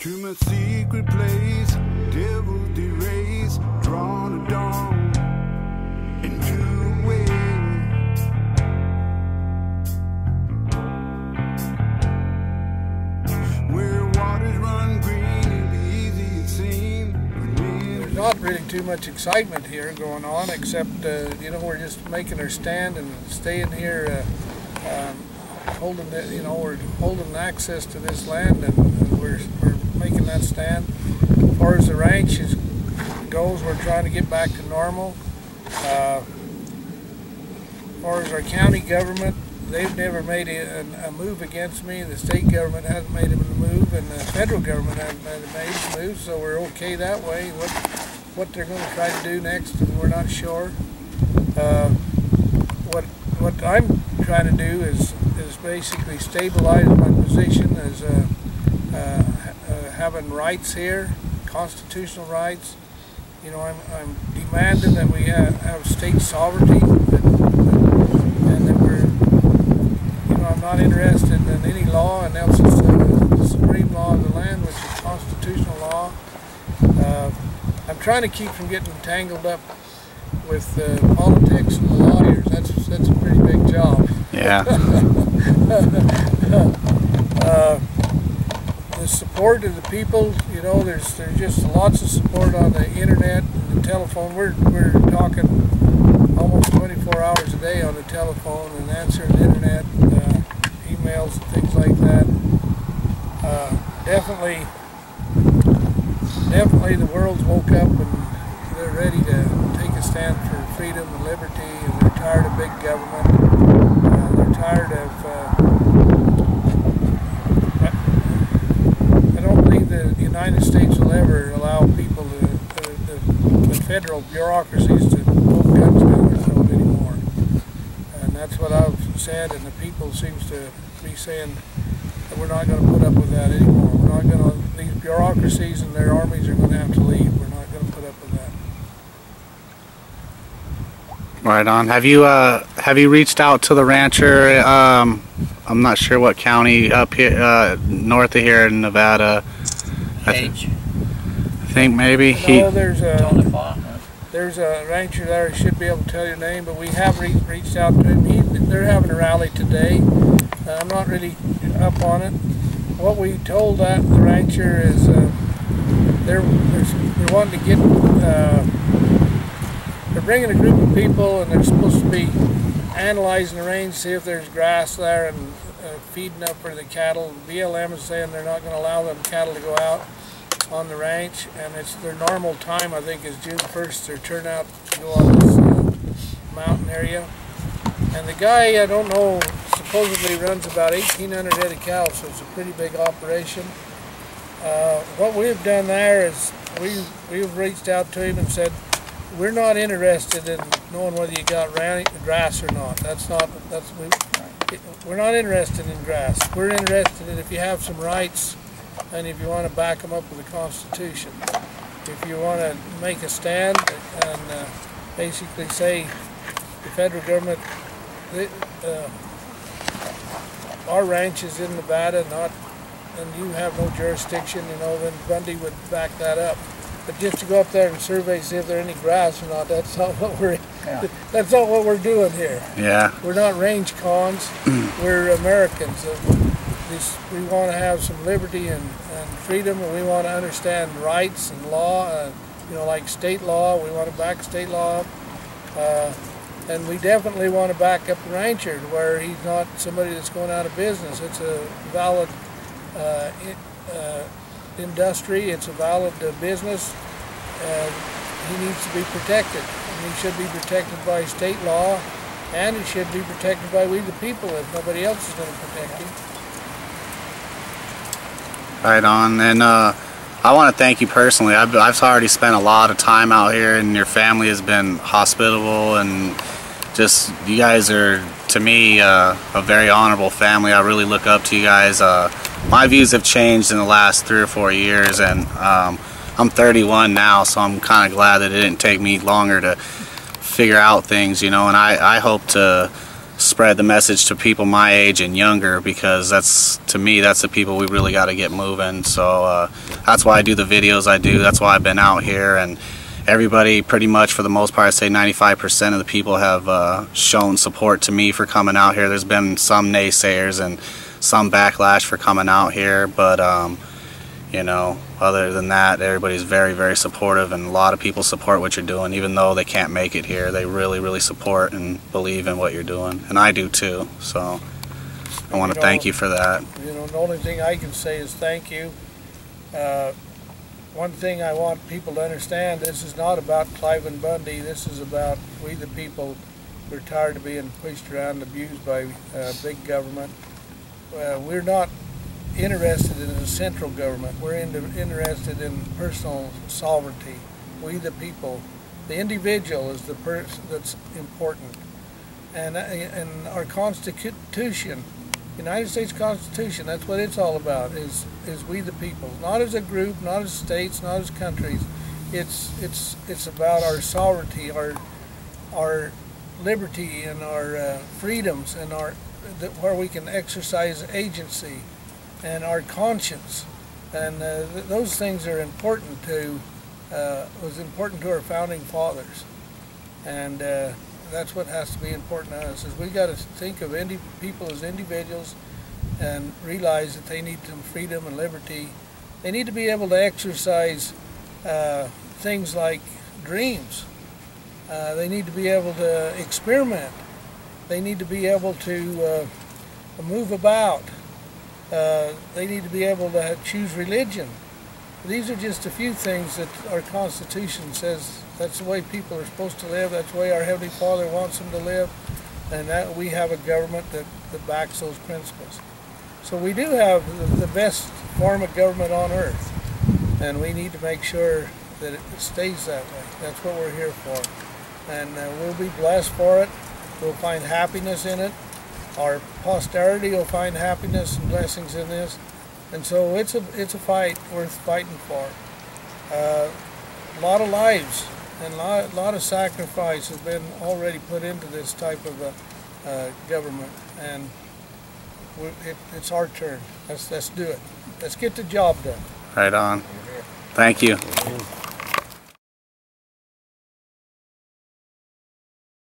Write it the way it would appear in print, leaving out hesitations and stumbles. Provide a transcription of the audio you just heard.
To my secret place, devils derase, drawn a dawn into a way. Where waters run green, it'd be easy it seemed. There's not really too much excitement here going on, except you know, we're just making our stand and staying here, holding the, you know, we're holding access to this land, and we're making that stand. As far as the ranch goes, we're trying to get back to normal. As far as our county government, they've never made a move against me. The state government hasn't made a move, and the federal government hasn't made a move, so we're okay that way. What they're going to try to do next, we're not sure. What I'm trying to do is basically stabilize my position as having rights here, constitutional rights. You know, I'm demanding that we have state sovereignty, and that we're, you know, I'm not interested in any law, and else it's the supreme law of the land, which is constitutional law. I'm trying to keep from getting tangled up with politics and the lawyers. That's a pretty big job. Yeah. The support of the people, you know, there's just lots of support on the internet and the telephone. We're talking almost 24 hours a day on the telephone and answering the internet, emails and things like that. Definitely the world's woke up and they're ready to take a stand for freedom and liberty, and they're tired of big government. They're tired of I don't believe the United States will ever allow people the federal bureaucracies to hold guns down their throat anymore. And that's what I've said, and the people seems to be saying that we're not going to put up with that anymore. We're not going to, these bureaucracies and their armies are going to have to leave. We're not going to put up with that. Right on. Have you reached out to the rancher? I'm not sure what county up here, north of here in Nevada. I think maybe no, there's a rancher there. He should be able to tell your name, but we have reached out to him. They're having a rally today. I'm not really up on it. What we told the rancher is they're wanting to get. They're bringing a group of people, and they're supposed to be analyzing the range, see if there's grass there, and feeding up for the cattle. BLM is saying they're not going to allow them cattle to go out on the ranch, and it's their normal time, I think, is June 1st, their turnout to go on this mountain area. And the guy, I don't know, supposedly runs about 1,800 head of cows, so it's a pretty big operation. What we've done there is we've reached out to him and said, we're not interested in knowing whether you got grass or not. We're not interested in grass. We're interested in if you have some rights, and if you want to back them up with the Constitution. If you want to make a stand and basically say the federal government, our ranch is in Nevada, and you have no jurisdiction, you know, then Bundy would back that up. But just to go up there and survey, see if there's any grass or not, that's not what that's not what we're doing here. Yeah. We're not range cons. We're Americans. We want to have some liberty and freedom, and we want to understand rights and law. You know, like state law. We want to back state law up. And we definitely want to back up the rancher, where he's not somebody that's going out of business. It's a valid industry, it's a valid business, and he needs to be protected. And he should be protected by state law, and he should be protected by we the people if nobody else is going to protect him. Right on. And I want to thank you personally. I've already spent a lot of time out here, and your family has been hospitable, and just, you guys are, to me, a very honorable family. I really look up to you guys. My views have changed in the last 3 or 4 years, and I'm 31 now, so I'm kind of glad that it didn't take me longer to figure out things, you know, and I hope to spread the message to people my age and younger, because that's, to me, that's the people we really got to get moving. So that's why I do the videos I do. That's why I've been out here, and everybody, pretty much for the most part, I say 95% of the people have shown support to me for coming out here. There's been some naysayers and some backlash for coming out here, but you know, other than that, everybody's very, very supportive, and a lot of people support what you're doing. Even though they can't make it here, they really, really support and believe in what you're doing, and I do too. So I want to thank you for that. You know, the only thing I can say is thank you. One thing I want people to understand, this is not about Cliven Bundy. This is about we the people. We're tired of being pushed around and abused by big government. We're not interested in a central government. We're interested in personal sovereignty. We the people. The individual is the person that's important. And our Constitution, United States Constitution, that's what it's all about, is we the people. Not as a group, not as states, not as countries. It's about our sovereignty, our liberty, and our freedoms, and where we can exercise agency and our conscience. And those things are important was important to our founding fathers. And that's what has to be important to us, is we got to think of people as individuals and realize that they need some freedom and liberty. They need to be able to exercise things like dreams. They need to be able to experiment. They need to be able to move about. They need to be able to choose religion. These are just a few things that our Constitution says that's the way people are supposed to live. That's the way our Heavenly Father wants them to live. And that we have a government that backs those principles. So we do have the best form of government on earth. And we need to make sure that it stays that way. That's what we're here for. And we'll be blessed for it. We'll find happiness in it. Our posterity will find happiness and blessings in this, and so it's a fight worth fighting for. A lot of lives and a lot of sacrifice has been already put into this type of government, and it's our turn. Let's do it. Let's get the job done. Right on. Thank you.